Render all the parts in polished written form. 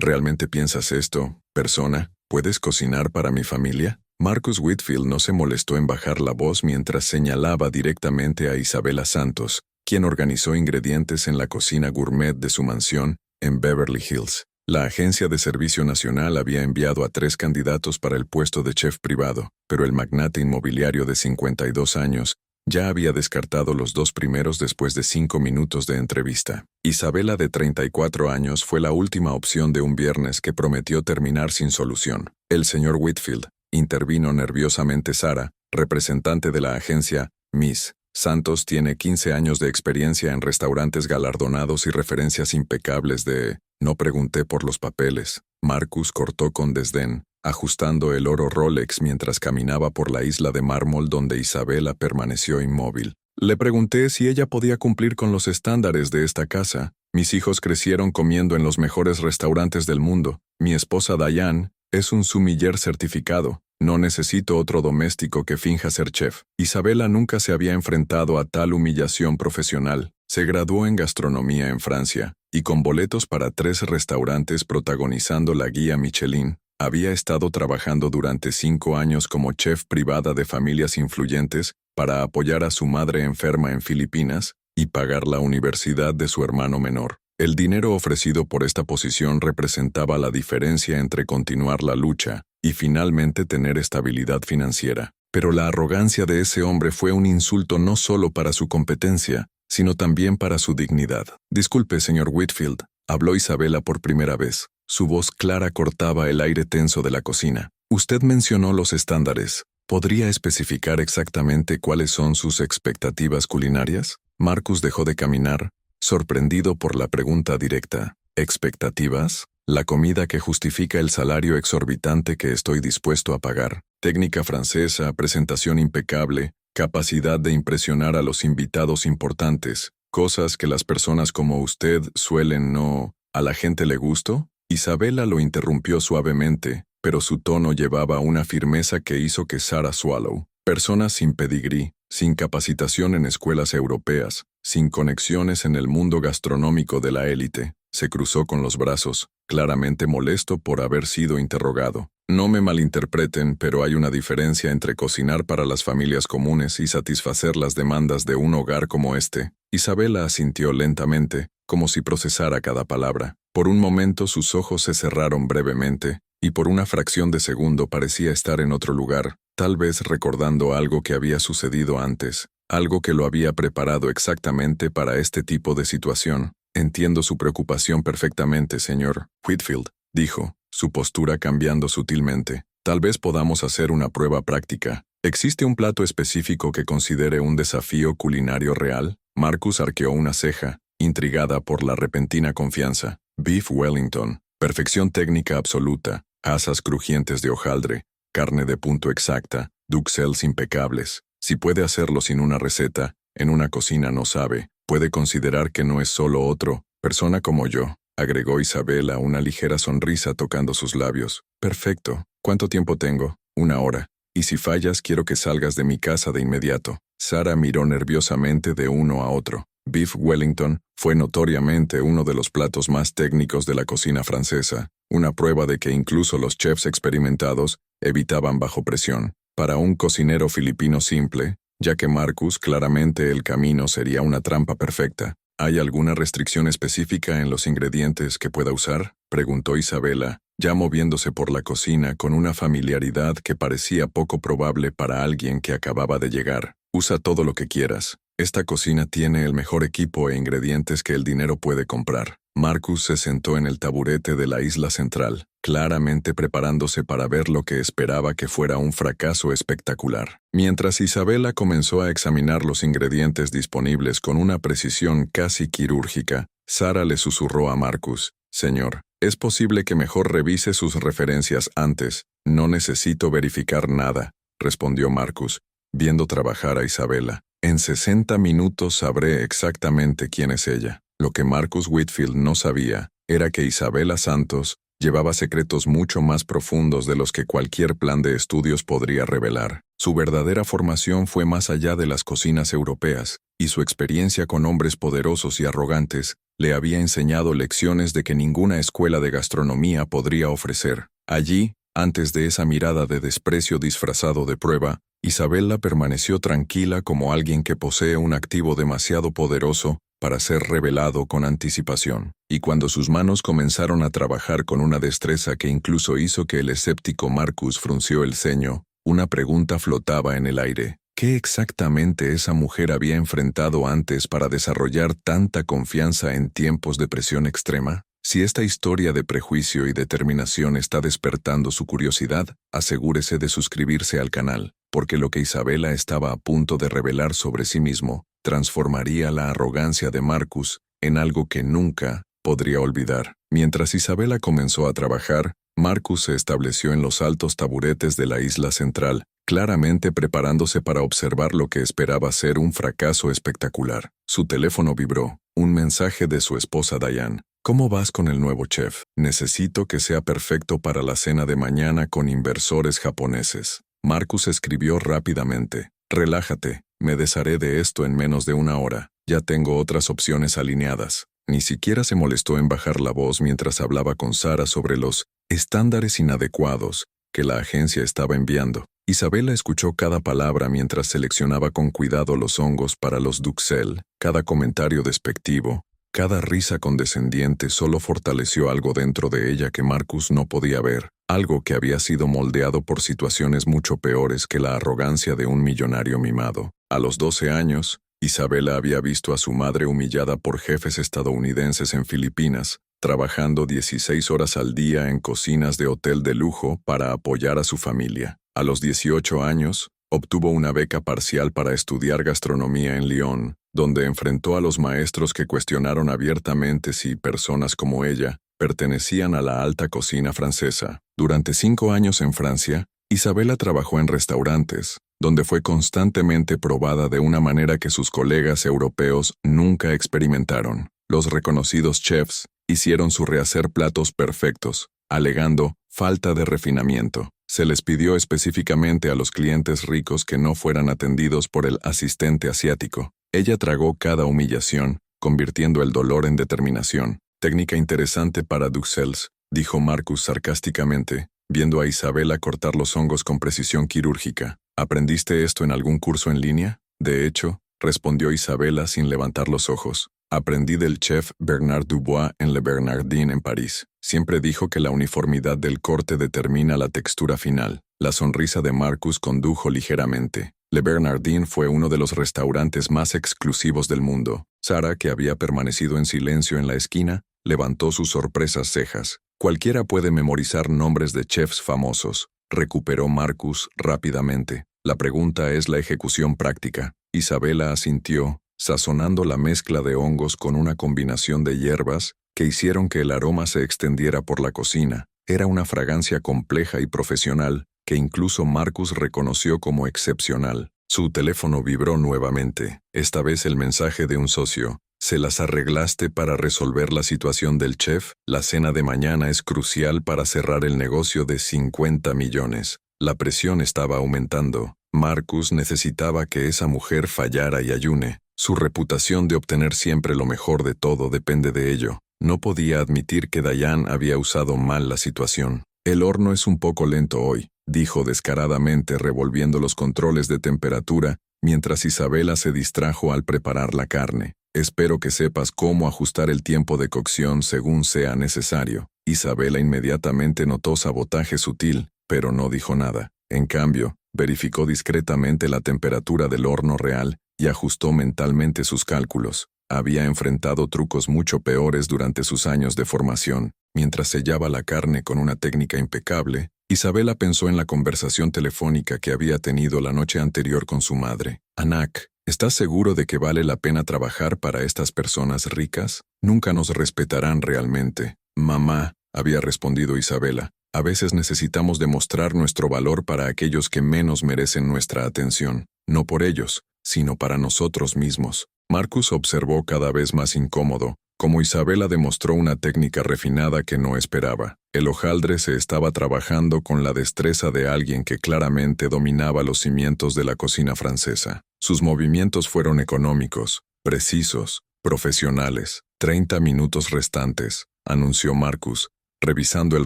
¿Realmente piensas esto, persona? ¿Puedes cocinar para mi familia? Marcus Whitfield no se molestó en bajar la voz mientras señalaba directamente a Isabela Santos, quien organizó ingredientes en la cocina gourmet de su mansión en Beverly Hills. La Agencia de Servicio Nacional había enviado a 3 candidatos para el puesto de chef privado, pero el magnate inmobiliario de 52 años ya había descartado los 2 primeros después de 5 minutos de entrevista. Isabela, de 34 años, fue la última opción de un viernes que prometió terminar sin solución. El señor Whitfield, intervino nerviosamente Sara, representante de la agencia. Miss Santos tiene 15 años de experiencia en restaurantes galardonados y referencias impecables de... No pregunté por los papeles. Marcus cortó con desdén, ajustando el oro Rolex mientras caminaba por la isla de mármol donde Isabela permaneció inmóvil. Le pregunté si ella podía cumplir con los estándares de esta casa. Mis hijos crecieron comiendo en los mejores restaurantes del mundo. Mi esposa Diane es un sommelier certificado. No necesito otro doméstico que finja ser chef. Isabela nunca se había enfrentado a tal humillación profesional. Se graduó en gastronomía en Francia, y con boletos para 3 restaurantes protagonizando la guía Michelin, había estado trabajando durante 5 años como chef privada de familias influyentes para apoyar a su madre enferma en Filipinas y pagar la universidad de su hermano menor. El dinero ofrecido por esta posición representaba la diferencia entre continuar la lucha y finalmente tener estabilidad financiera. Pero la arrogancia de ese hombre fue un insulto no solo para su competencia, sino también para su dignidad. Disculpe, señor Whitfield, habló Isabela por primera vez. Su voz clara cortaba el aire tenso de la cocina. Usted mencionó los estándares. ¿Podría especificar exactamente cuáles son sus expectativas culinarias? Marcus dejó de caminar, sorprendido por la pregunta directa. ¿Expectativas? La comida que justifica el salario exorbitante que estoy dispuesto a pagar. Técnica francesa, presentación impecable, capacidad de impresionar a los invitados importantes, cosas que las personas como usted suelen no... ¿A la gente le gustó? Isabela lo interrumpió suavemente, pero su tono llevaba una firmeza que hizo que Sara Swallow, personas sin pedigrí, sin capacitación en escuelas europeas, sin conexiones en el mundo gastronómico de la élite, se cruzó con los brazos, claramente molesto por haber sido interrogado. No me malinterpreten, pero hay una diferencia entre cocinar para las familias comunes y satisfacer las demandas de un hogar como este. Isabela asintió lentamente, como si procesara cada palabra. Por un momento sus ojos se cerraron brevemente, y por una fracción de segundo parecía estar en otro lugar, tal vez recordando algo que había sucedido antes, algo que lo había preparado exactamente para este tipo de situación. Entiendo su preocupación perfectamente, señor Whitfield, dijo, su postura cambiando sutilmente. Tal vez podamos hacer una prueba práctica. ¿Existe un plato específico que considere un desafío culinario real? Marcus arqueó una ceja, intrigada por la repentina confianza. Beef Wellington, perfección técnica absoluta, asas crujientes de hojaldre, carne de punto exacta, duxelles impecables. Si puede hacerlo sin una receta, en una cocina no sabe, puede considerar que no es solo otro, persona como yo, agregó Isabela, una ligera sonrisa tocando sus labios. Perfecto. ¿Cuánto tiempo tengo? 1 hora. Y si fallas, quiero que salgas de mi casa de inmediato. Sara miró nerviosamente de uno a otro. Beef Wellington fue notoriamente uno de los platos más técnicos de la cocina francesa, una prueba de que incluso los chefs experimentados evitaban bajo presión. Para un cocinero filipino simple, ya que Marcus claramente el camino sería una trampa perfecta. ¿Hay alguna restricción específica en los ingredientes que pueda usar? Preguntó Isabela, ya moviéndose por la cocina con una familiaridad que parecía poco probable para alguien que acababa de llegar. Usa todo lo que quieras. Esta cocina tiene el mejor equipo e ingredientes que el dinero puede comprar. Marcus se sentó en el taburete de la isla central, claramente preparándose para ver lo que esperaba que fuera un fracaso espectacular. Mientras Isabela comenzó a examinar los ingredientes disponibles con una precisión casi quirúrgica, Sara le susurró a Marcus: «Señor, es posible que mejor revise sus referencias antes. No necesito verificar nada», respondió Marcus, viendo trabajar a Isabela. «En 60 minutos sabré exactamente quién es ella». Lo que Marcus Whitfield no sabía era que Isabela Santos llevaba secretos mucho más profundos de los que cualquier plan de estudios podría revelar. Su verdadera formación fue más allá de las cocinas europeas, y su experiencia con hombres poderosos y arrogantes le había enseñado lecciones de que ninguna escuela de gastronomía podría ofrecer. Allí, antes de esa mirada de desprecio disfrazado de prueba, Isabela permaneció tranquila como alguien que posee un activo demasiado poderoso para ser revelado con anticipación. Y cuando sus manos comenzaron a trabajar con una destreza que incluso hizo que el escéptico Marcus frunció el ceño, una pregunta flotaba en el aire. ¿Qué exactamente esa mujer había enfrentado antes para desarrollar tanta confianza en tiempos de presión extrema? Si esta historia de prejuicio y determinación está despertando su curiosidad, asegúrese de suscribirse al canal, porque lo que Isabela estaba a punto de revelar sobre sí mismo transformaría la arrogancia de Marcus en algo que nunca podría olvidar. Mientras Isabela comenzó a trabajar, Marcus se estableció en los altos taburetes de la isla central, claramente preparándose para observar lo que esperaba ser un fracaso espectacular. Su teléfono vibró, un mensaje de su esposa Diane. ¿Cómo vas con el nuevo chef? Necesito que sea perfecto para la cena de mañana con inversores japoneses. Marcus escribió rápidamente. Relájate, me desharé de esto en menos de una hora. Ya tengo otras opciones alineadas. Ni siquiera se molestó en bajar la voz mientras hablaba con Sara sobre los estándares inadecuados que la agencia estaba enviando. Isabela escuchó cada palabra mientras seleccionaba con cuidado los hongos para los duxelles. Cada comentario despectivo, cada risa condescendiente solo fortaleció algo dentro de ella que Marcus no podía ver, algo que había sido moldeado por situaciones mucho peores que la arrogancia de un millonario mimado. A los 12 años, Isabela había visto a su madre humillada por jefes estadounidenses en Filipinas, trabajando 16 horas al día en cocinas de hotel de lujo para apoyar a su familia. A los 18 años, obtuvo una beca parcial para estudiar gastronomía en Lyon, donde enfrentó a los maestros que cuestionaron abiertamente si personas como ella pertenecían a la alta cocina francesa. Durante 5 años en Francia, Isabela trabajó en restaurantes, donde fue constantemente probada de una manera que sus colegas europeos nunca experimentaron. Los reconocidos chefs hicieron su rehacer platos perfectos, alegando falta de refinamiento. Se les pidió específicamente a los clientes ricos que no fueran atendidos por el asistente asiático. Ella tragó cada humillación, convirtiendo el dolor en determinación. Técnica interesante para duxelles, dijo Marcus sarcásticamente, viendo a Isabela cortar los hongos con precisión quirúrgica. ¿Aprendiste esto en algún curso en línea? De hecho, respondió Isabela sin levantar los ojos. Aprendí del chef Bernard Dubois en Le Bernardin en París. Siempre dijo que la uniformidad del corte determina la textura final. La sonrisa de Marcus condujo ligeramente. Le Bernardin fue uno de los restaurantes más exclusivos del mundo. Sara, que había permanecido en silencio en la esquina, levantó sus sorpresas cejas. Cualquiera puede memorizar nombres de chefs famosos, recuperó Marcus rápidamente. La pregunta es la ejecución práctica. Isabela asintió, sazonando la mezcla de hongos con una combinación de hierbas que hicieron que el aroma se extendiera por la cocina. Era una fragancia compleja y profesional que incluso Marcus reconoció como excepcional. Su teléfono vibró nuevamente, esta vez el mensaje de un socio. ¿Se las arreglaste para resolver la situación del chef? La cena de mañana es crucial para cerrar el negocio de 50 millones. La presión estaba aumentando. Marcus necesitaba que esa mujer fallara y ayune. Su reputación de obtener siempre lo mejor de todo depende de ello. No podía admitir que Diane había usado mal la situación. El horno es un poco lento hoy, dijo descaradamente revolviendo los controles de temperatura mientras Isabela se distrajo al preparar la carne. Espero que sepas cómo ajustar el tiempo de cocción según sea necesario. Isabela inmediatamente notó sabotaje sutil, pero no dijo nada. En cambio, verificó discretamente la temperatura del horno real y ajustó mentalmente sus cálculos. Había enfrentado trucos mucho peores durante sus años de formación. Mientras sellaba la carne con una técnica impecable, Isabela pensó en la conversación telefónica que había tenido la noche anterior con su madre. Anak, ¿estás seguro de que vale la pena trabajar para estas personas ricas? Nunca nos respetarán realmente. Mamá, había respondido Isabela, a veces necesitamos demostrar nuestro valor para aquellos que menos merecen nuestra atención. No por ellos, sino para nosotros mismos. Marcus observó cada vez más incómodo, como Isabela demostró una técnica refinada que no esperaba. El hojaldre se estaba trabajando con la destreza de alguien que claramente dominaba los cimientos de la cocina francesa. Sus movimientos fueron económicos, precisos, profesionales. 30 minutos restantes, anunció Marcus, revisando el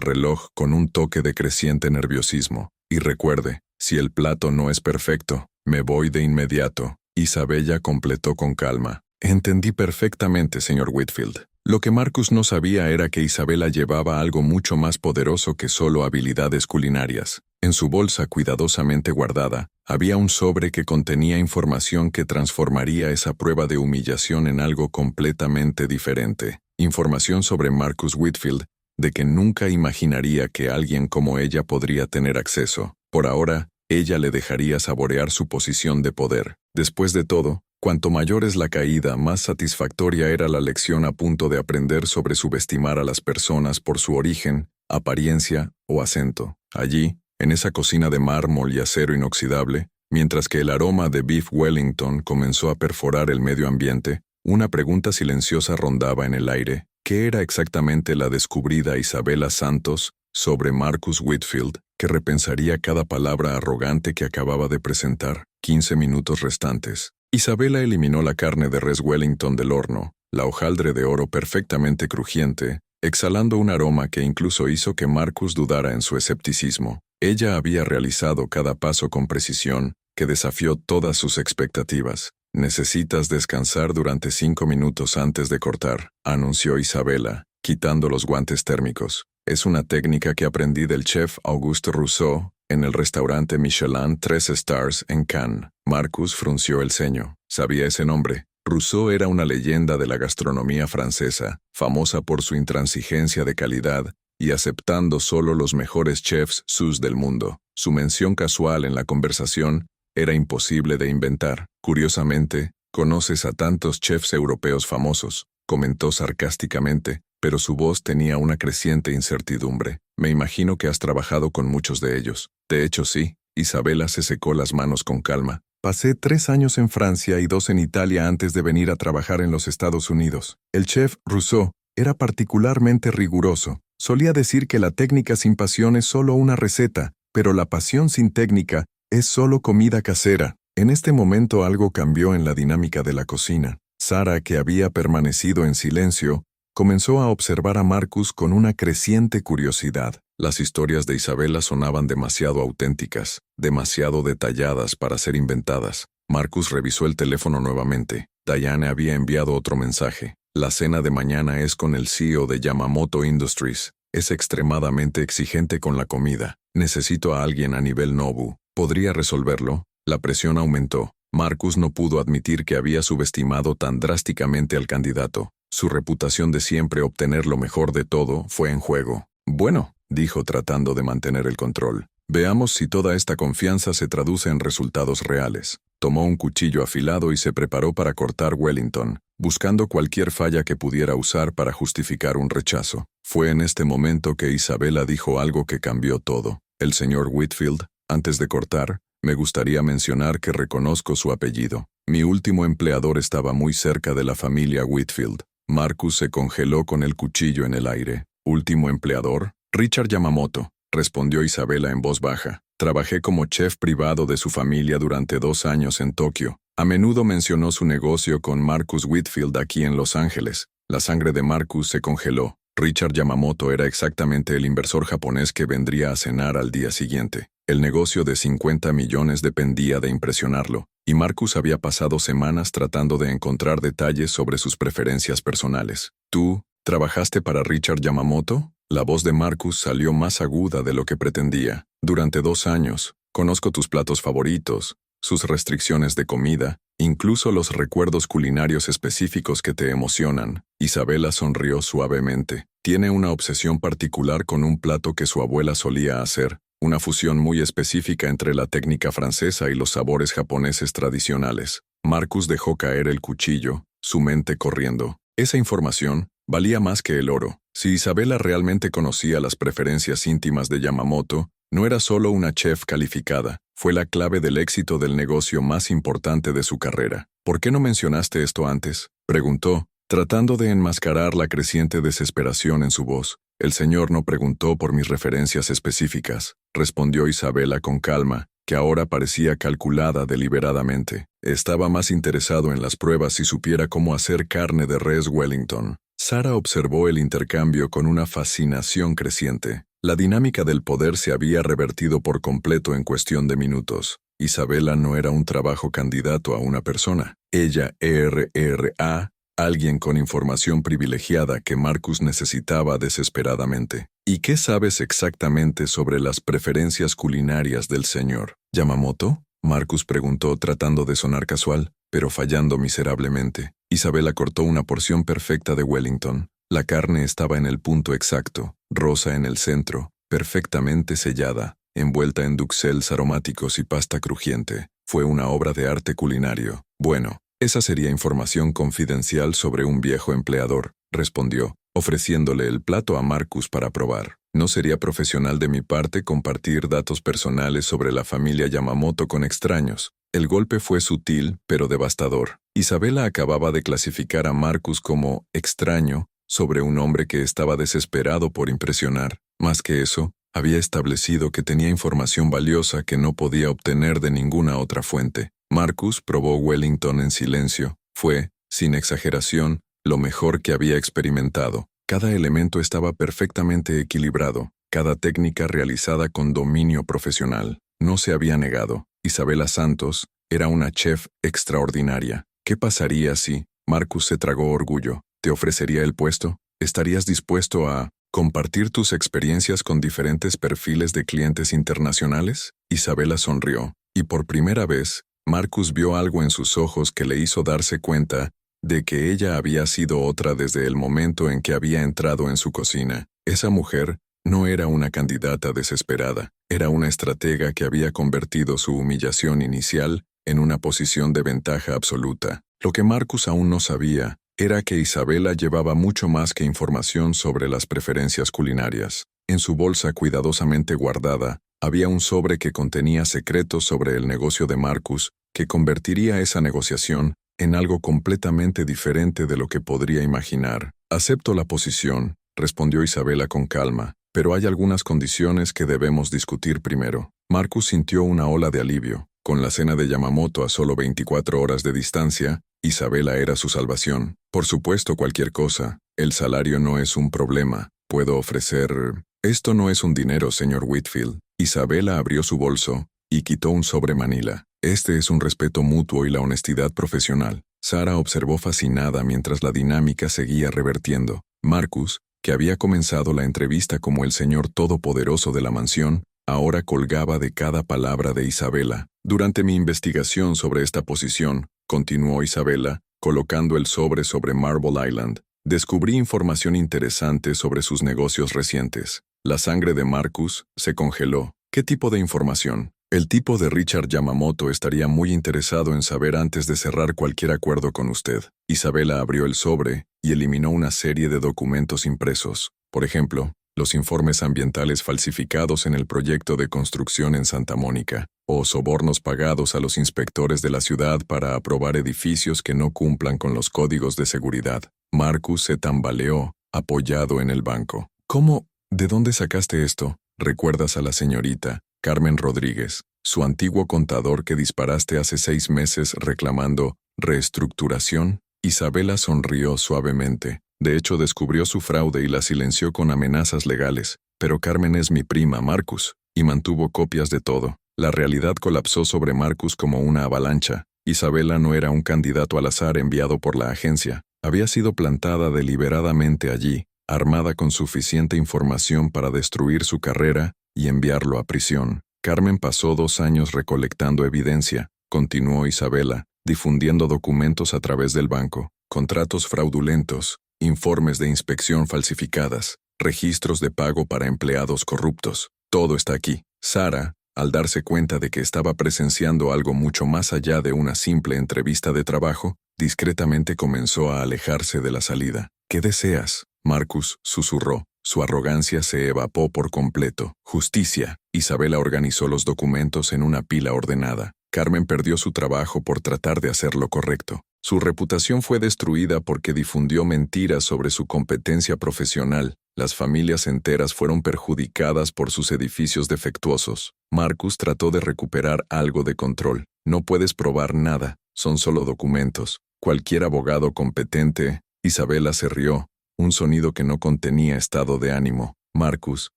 reloj con un toque de creciente nerviosismo. Y recuerde, si el plato no es perfecto, me voy de inmediato. Isabella completó con calma. Entendí perfectamente, señor Whitfield. Lo que Marcus no sabía era que Isabella llevaba algo mucho más poderoso que solo habilidades culinarias. En su bolsa cuidadosamente guardada, había un sobre que contenía información que transformaría esa prueba de humillación en algo completamente diferente. Información sobre Marcus Whitfield, de que nunca imaginaría que alguien como ella podría tener acceso. Por ahora, ella le dejaría saborear su posición de poder. Después de todo, cuanto mayor es la caída, más satisfactoria era la lección a punto de aprender sobre subestimar a las personas por su origen, apariencia o acento. Allí, en esa cocina de mármol y acero inoxidable, mientras que el aroma de beef Wellington comenzó a perforar el medio ambiente, una pregunta silenciosa rondaba en el aire. ¿Qué era exactamente la descubrida Isabella Santos sobre Marcus Whitfield, que repensaría cada palabra arrogante que acababa de presentar? 15 minutos restantes. Isabella eliminó la carne de res Wellington del horno, la hojaldre de oro perfectamente crujiente, exhalando un aroma que incluso hizo que Marcus dudara en su escepticismo. Ella había realizado cada paso con precisión, que desafió todas sus expectativas. «Necesitas descansar durante 5 minutos antes de cortar», anunció Isabella, quitando los guantes térmicos. «Es una técnica que aprendí del chef Auguste Rousseau en el restaurante Michelin 3 Stars en Cannes». Marcus frunció el ceño. Sabía ese nombre. Rousseau era una leyenda de la gastronomía francesa, famosa por su intransigencia de calidad y aceptando solo los mejores chefs sus del mundo. Su mención casual en la conversación era imposible de inventar. «Curiosamente, conoces a tantos chefs europeos famosos», comentó sarcásticamente, pero su voz tenía una creciente incertidumbre. «Me imagino que has trabajado con muchos de ellos». «De hecho, sí». Isabella se secó las manos con calma. «Pasé 3 años en Francia y 2 en Italia antes de venir a trabajar en los Estados Unidos. El chef Rousseau era particularmente riguroso. Solía decir que la técnica sin pasión es solo una receta, pero la pasión sin técnica es solo comida casera». En este momento algo cambió en la dinámica de la cocina. Sara, que había permanecido en silencio, comenzó a observar a Marcus con una creciente curiosidad. Las historias de Isabella sonaban demasiado auténticas, demasiado detalladas para ser inventadas. Marcus revisó el teléfono nuevamente. Diane había enviado otro mensaje. «La cena de mañana es con el CEO de Yamamoto Industries. Es extremadamente exigente con la comida. Necesito a alguien a nivel Nobu. ¿Podría resolverlo?» La presión aumentó. Marcus no pudo admitir que había subestimado tan drásticamente al candidato. Su reputación de siempre obtener lo mejor de todo fue en juego. «Bueno», dijo tratando de mantener el control. «Veamos si toda esta confianza se traduce en resultados reales». Tomó un cuchillo afilado y se preparó para cortar Wellington, buscando cualquier falla que pudiera usar para justificar un rechazo. Fue en este momento que Isabella dijo algo que cambió todo. «El señor Whitfield, antes de cortar, me gustaría mencionar que reconozco su apellido. Mi último empleador estaba muy cerca de la familia Whitfield». Marcus se congeló con el cuchillo en el aire. «¿Último empleador?» «Richard Yamamoto», respondió Isabella en voz baja. «Trabajé como chef privado de su familia durante 2 años en Tokio. A menudo mencionó su negocio con Marcus Whitfield aquí en Los Ángeles». La sangre de Marcus se congeló. Richard Yamamoto era exactamente el inversor japonés que vendría a cenar al día siguiente. El negocio de 50 millones dependía de impresionarlo, y Marcus había pasado semanas tratando de encontrar detalles sobre sus preferencias personales. «¿Tú trabajaste para Richard Yamamoto?» La voz de Marcus salió más aguda de lo que pretendía. «Durante 2 años. Conozco tus platos favoritos, sus restricciones de comida, incluso los recuerdos culinarios específicos que te emocionan». Isabella sonrió suavemente. «Tiene una obsesión particular con un plato que su abuela solía hacer, una fusión muy específica entre la técnica francesa y los sabores japoneses tradicionales». Marcus dejó caer el cuchillo, su mente corriendo. Esa información valía más que el oro. Si Isabella realmente conocía las preferencias íntimas de Yamamoto, no era solo una chef calificada, fue la clave del éxito del negocio más importante de su carrera. «¿Por qué no mencionaste esto antes?», preguntó, tratando de enmascarar la creciente desesperación en su voz. «El señor no preguntó por mis referencias específicas», respondió Isabella con calma, que ahora parecía calculada deliberadamente. Estaba más interesado en las pruebas si supiera cómo hacer carne de res Wellington. Sara observó el intercambio con una fascinación creciente. La dinámica del poder se había revertido por completo en cuestión de minutos. Isabela no era un trabajo candidato a una persona. Ella era alguien con información privilegiada que Marcus necesitaba desesperadamente. ¿Y qué sabes exactamente sobre las preferencias culinarias del señor Yamamoto? Marcus preguntó tratando de sonar casual, pero fallando miserablemente. Isabela cortó una porción perfecta de Wellington. La carne estaba en el punto exacto, rosa en el centro, perfectamente sellada, envuelta en duxelles aromáticos y pasta crujiente. Fue una obra de arte culinario. Bueno, esa sería información confidencial sobre un viejo empleador, respondió, ofreciéndole el plato a Marcus para probar. No sería profesional de mi parte compartir datos personales sobre la familia Yamamoto con extraños. El golpe fue sutil, pero devastador. Isabela acababa de clasificar a Marcus como extraño sobre un hombre que estaba desesperado por impresionar. Más que eso, había establecido que tenía información valiosa que no podía obtener de ninguna otra fuente. Marcus probó Wellington en silencio. Fue, sin exageración, lo mejor que había experimentado. Cada elemento estaba perfectamente equilibrado, cada técnica realizada con dominio profesional. No se había negado. Isabela Santos era una chef extraordinaria. ¿Qué pasaría si? Marcus se tragó orgullo. ¿Te ofrecería el puesto? ¿Estarías dispuesto a compartir tus experiencias con diferentes perfiles de clientes internacionales? Isabela sonrió, y por primera vez, Marcus vio algo en sus ojos que le hizo darse cuenta de que ella había sido otra desde el momento en que había entrado en su cocina. Esa mujer no era una candidata desesperada, era una estratega que había convertido su humillación inicial en una posición de ventaja absoluta. Lo que Marcus aún no sabía era que Isabela llevaba mucho más que información sobre las preferencias culinarias. En su bolsa cuidadosamente guardada, había un sobre que contenía secretos sobre el negocio de Marcus, que convertiría esa negociación en algo completamente diferente de lo que podría imaginar. Acepto la posición, respondió Isabela con calma, pero hay algunas condiciones que debemos discutir primero. Marcus sintió una ola de alivio. Con la cena de Yamamoto a solo 24 horas de distancia, Isabela era su salvación. Por supuesto, cualquier cosa. El salario no es un problema. Puedo ofrecer... Esto no es un dinero, señor Whitfield. Isabela abrió su bolso y quitó un sobre manila. Este es un respeto mutuo y la honestidad profesional. Sara observó fascinada mientras la dinámica seguía revertiendo. Marcus, que había comenzado la entrevista como el señor todopoderoso de la mansión, ahora colgaba de cada palabra de Isabela. Durante mi investigación sobre esta posición, continuó Isabela, colocando el sobre Marble Island, descubrí información interesante sobre sus negocios recientes. La sangre de Marcus se congeló. ¿Qué tipo de información? El tipo de Richard Yamamoto estaría muy interesado en saber antes de cerrar cualquier acuerdo con usted. Isabela abrió el sobre y eliminó una serie de documentos impresos. Por ejemplo, los informes ambientales falsificados en el proyecto de construcción en Santa Mónica, o sobornos pagados a los inspectores de la ciudad para aprobar edificios que no cumplan con los códigos de seguridad. Marcus se tambaleó, apoyado en el banco. ¿Cómo? ¿De dónde sacaste esto? ¿Recuerdas a la señorita Carmen Rodríguez, su antiguo contador que disparaste hace 6 meses reclamando reestructuración? Isabela sonrió suavemente. De hecho, descubrió su fraude y la silenció con amenazas legales. Pero Carmen es mi prima, Marcus, y mantuvo copias de todo. La realidad colapsó sobre Marcus como una avalancha. Isabela no era un candidato al azar enviado por la agencia. Había sido plantada deliberadamente allí, armada con suficiente información para destruir su carrera y enviarlo a prisión. Carmen pasó 2 años recolectando evidencia, continuó Isabela, difundiendo documentos a través del banco, contratos fraudulentos, informes de inspección falsificadas, registros de pago para empleados corruptos. Todo está aquí. Sara, al darse cuenta de que estaba presenciando algo mucho más allá de una simple entrevista de trabajo, discretamente comenzó a alejarse de la salida. ¿Qué deseas? Marcus susurró. Su arrogancia se evapó por completo. Justicia. Isabela organizó los documentos en una pila ordenada. Carmen perdió su trabajo por tratar de hacer lo correcto. Su reputación fue destruida porque difundió mentiras sobre su competencia profesional. Las familias enteras fueron perjudicadas por sus edificios defectuosos. Marcus trató de recuperar algo de control. No puedes probar nada, son solo documentos. Cualquier abogado competente. Isabela se rió, un sonido que no contenía estado de ánimo. Marcus,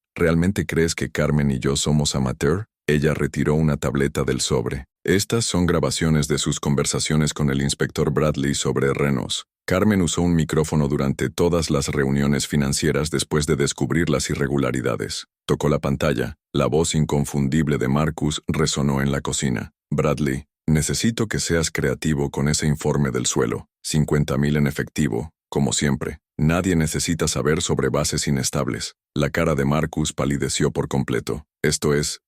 ¿realmente crees que Carmen y yo somos amateur? Ella retiró una tableta del sobre. Estas son grabaciones de sus conversaciones con el inspector Bradley sobre renos. Carmen usó un micrófono durante todas las reuniones financieras después de descubrir las irregularidades. Tocó la pantalla. La voz inconfundible de Marcus resonó en la cocina. Bradley, necesito que seas creativo con ese informe del suelo. 50,000 en efectivo, como siempre. Nadie necesita saber sobre bases inestables. La cara de Marcus palideció por completo. Esto es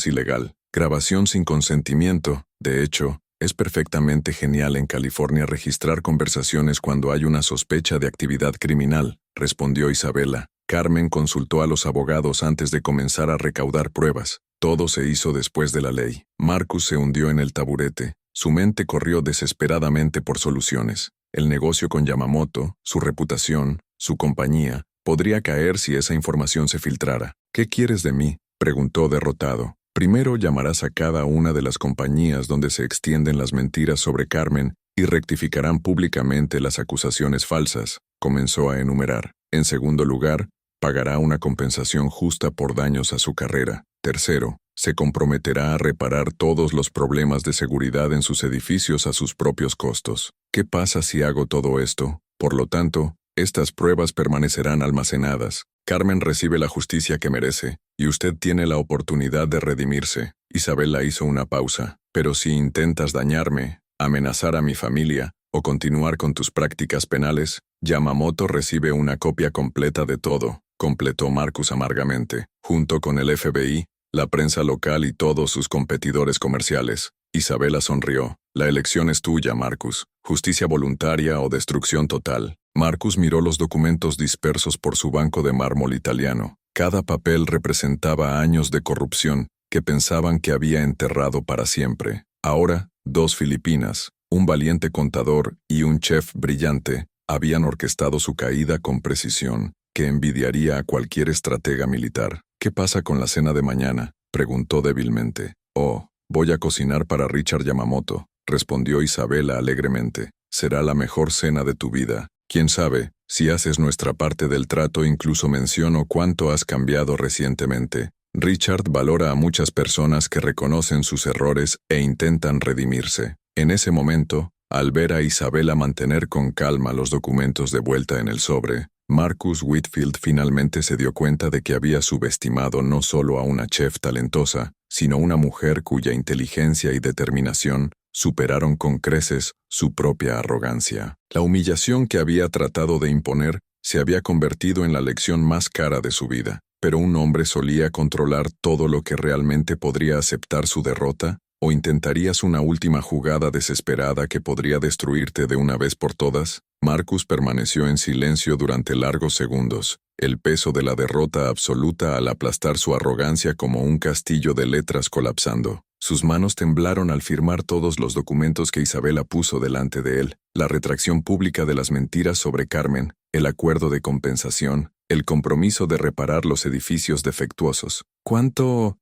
ilegal. Grabación sin consentimiento. De hecho, es perfectamente genial en California registrar conversaciones cuando hay una sospecha de actividad criminal, respondió Isabela. Carmen consultó a los abogados antes de comenzar a recaudar pruebas. Todo se hizo después de la ley. Marcus se hundió en el taburete. Su mente corrió desesperadamente por soluciones. El negocio con Yamamoto, su reputación, su compañía, podría caer si esa información se filtrara. ¿Qué quieres de mí?, preguntó derrotado. Primero llamarás a cada una de las compañías donde se extienden las mentiras sobre Carmen y rectificarán públicamente las acusaciones falsas, comenzó a enumerar. En segundo lugar, pagará una compensación justa por daños a su carrera. Tercero, se comprometerá a reparar todos los problemas de seguridad en sus edificios a sus propios costos. ¿Qué pasa si hago todo esto? Por lo tanto, estas pruebas permanecerán almacenadas. Carmen recibe la justicia que merece, y usted tiene la oportunidad de redimirse. Isabela hizo una pausa. Pero si intentas dañarme, amenazar a mi familia, o continuar con tus prácticas penales, Yamamoto recibe una copia completa de todo, completó Marcus amargamente, junto con el FBI, la prensa local y todos sus competidores comerciales. Isabela sonrió. La elección es tuya, Marcus. Justicia voluntaria o destrucción total. Marcus miró los documentos dispersos por su banco de mármol italiano. Cada papel representaba años de corrupción que pensaban que había enterrado para siempre. Ahora, 2 Filipinas, un valiente contador y un chef brillante, habían orquestado su caída con precisión, que envidiaría a cualquier estratega militar. ¿Qué pasa con la cena de mañana?, preguntó débilmente. Oh, voy a cocinar para Richard Yamamoto, respondió Isabela alegremente. Será la mejor cena de tu vida. Quién sabe, si haces nuestra parte del trato incluso menciono cuánto has cambiado recientemente. Richard valora a muchas personas que reconocen sus errores e intentan redimirse. En ese momento, al ver a Isabela mantener con calma los documentos de vuelta en el sobre, Marcus Whitfield finalmente se dio cuenta de que había subestimado no solo a una chef talentosa, sino una mujer cuya inteligencia y determinación superaron con creces su propia arrogancia. La humillación que había tratado de imponer se había convertido en la lección más cara de su vida. Pero un hombre solía controlar todo lo que realmente podría aceptar su derrota, ¿o intentarías una última jugada desesperada que podría destruirte de una vez por todas? Marcus permaneció en silencio durante largos segundos, el peso de la derrota absoluta al aplastar su arrogancia como un castillo de letras colapsando. Sus manos temblaron al firmar todos los documentos que Isabela puso delante de él, la retracción pública de las mentiras sobre Carmen, el acuerdo de compensación, el compromiso de reparar los edificios defectuosos. ¿Cuánto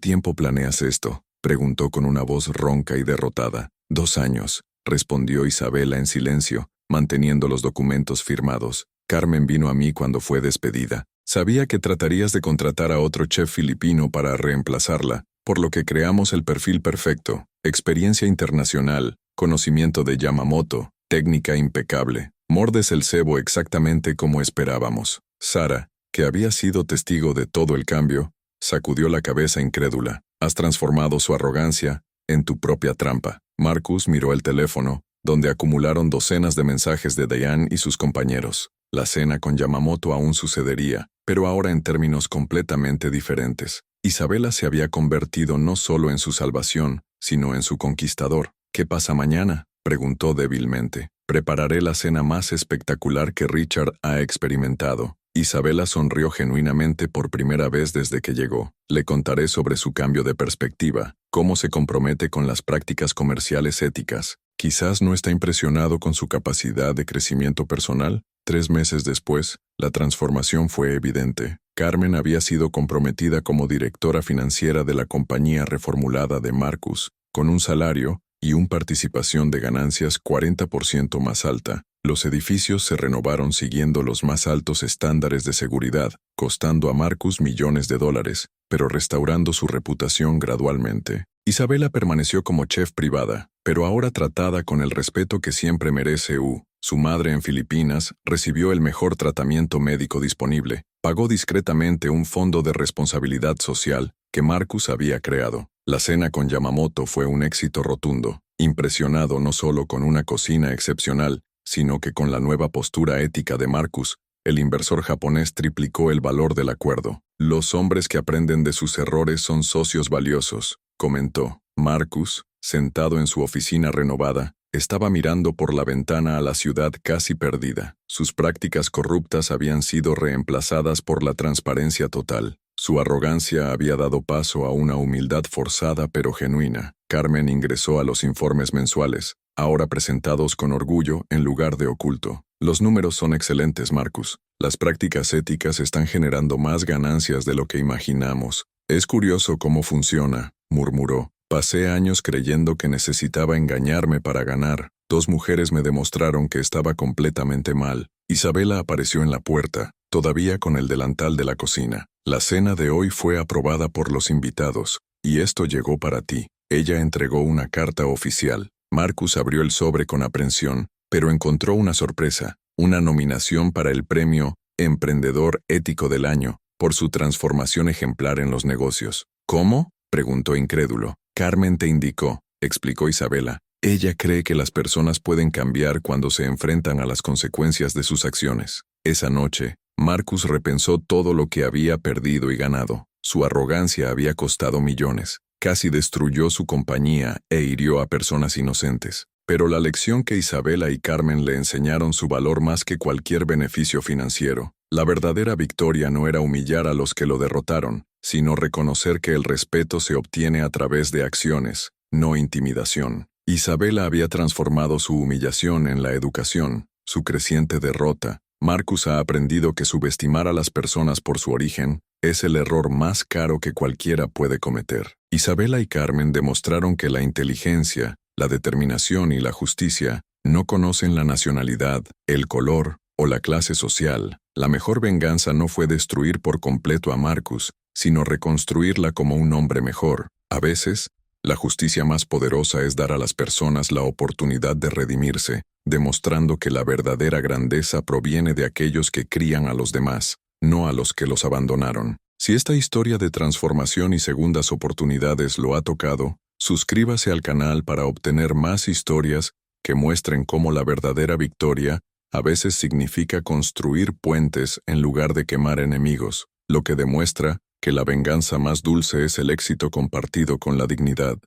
tiempo planeas esto?, preguntó con una voz ronca y derrotada. 2 años, respondió Isabela en silencio, manteniendo los documentos firmados. Carmen vino a mí cuando fue despedida. Sabía que tratarías de contratar a otro chef filipino para reemplazarla, por lo que creamos el perfil perfecto. Experiencia internacional, conocimiento de Yamamoto, técnica impecable. Mordes el cebo exactamente como esperábamos. Sara, que había sido testigo de todo el cambio, sacudió la cabeza incrédula. Has transformado su arrogancia en tu propia trampa. Marcus miró el teléfono, donde acumularon docenas de mensajes de Diane y sus compañeros. La cena con Yamamoto aún sucedería, pero ahora en términos completamente diferentes. Isabela se había convertido no solo en su salvación, sino en su conquistador. ¿Qué pasa mañana?, preguntó débilmente. Prepararé la cena más espectacular que Richard ha experimentado. Isabela sonrió genuinamente por primera vez desde que llegó. Le contaré sobre su cambio de perspectiva, cómo se compromete con las prácticas comerciales éticas. Quizás no está impresionado con su capacidad de crecimiento personal. 3 meses después, la transformación fue evidente. Carmen había sido comprometida como directora financiera de la compañía reformulada de Marcus, con un salario, y una participación de ganancias 40% más alta. Los edificios se renovaron siguiendo los más altos estándares de seguridad, costando a Marcus millones de dólares, pero restaurando su reputación gradualmente. Isabela permaneció como chef privada, pero ahora tratada con el respeto que siempre merece. Su madre en Filipinas recibió el mejor tratamiento médico disponible, pagó discretamente un fondo de responsabilidad social que Marcus había creado. La cena con Yamamoto fue un éxito rotundo, impresionado no solo con una cocina excepcional, sino que con la nueva postura ética de Marcus, el inversor japonés triplicó el valor del acuerdo. Los hombres que aprenden de sus errores son socios valiosos, comentó. Marcus, sentado en su oficina renovada, estaba mirando por la ventana a la ciudad casi perdida. Sus prácticas corruptas habían sido reemplazadas por la transparencia total. Su arrogancia había dado paso a una humildad forzada pero genuina. Carmen ingresó a los informes mensuales, ahora presentados con orgullo en lugar de oculto. Los números son excelentes, Marcus. Las prácticas éticas están generando más ganancias de lo que imaginamos. Es curioso cómo funciona, murmuró. Pasé años creyendo que necesitaba engañarme para ganar. 2 mujeres me demostraron que estaba completamente mal. Isabela apareció en la puerta, todavía con el delantal de la cocina. La cena de hoy fue aprobada por los invitados, y esto llegó para ti. Ella entregó una carta oficial. Marcus abrió el sobre con aprensión, pero encontró una sorpresa, una nominación para el premio Emprendedor Ético del Año, por su transformación ejemplar en los negocios. ¿Cómo?, preguntó incrédulo. Carmen te indicó, explicó Isabela. Ella cree que las personas pueden cambiar cuando se enfrentan a las consecuencias de sus acciones. Esa noche, Marcus repensó todo lo que había perdido y ganado. Su arrogancia había costado millones. Casi destruyó su compañía e hirió a personas inocentes. Pero la lección que Isabela y Carmen le enseñaron su valor más que cualquier beneficio financiero. La verdadera victoria no era humillar a los que lo derrotaron, sino reconocer que el respeto se obtiene a través de acciones, no intimidación. Isabela había transformado su humillación en la educación, su creciente derrota. Marcus ha aprendido que subestimar a las personas por su origen es el error más caro que cualquiera puede cometer. Isabela y Carmen demostraron que la inteligencia, la determinación y la justicia no conocen la nacionalidad, el color o la clase social. La mejor venganza no fue destruir por completo a Marcus, sino reconstruirla como un hombre mejor. A veces, la justicia más poderosa es dar a las personas la oportunidad de redimirse, demostrando que la verdadera grandeza proviene de aquellos que crían a los demás, no a los que los abandonaron. Si esta historia de transformación y segundas oportunidades lo ha tocado, suscríbase al canal para obtener más historias que muestren cómo la verdadera victoria a veces significa construir puentes en lugar de quemar enemigos, lo que demuestra que la venganza más dulce es el éxito compartido con la dignidad.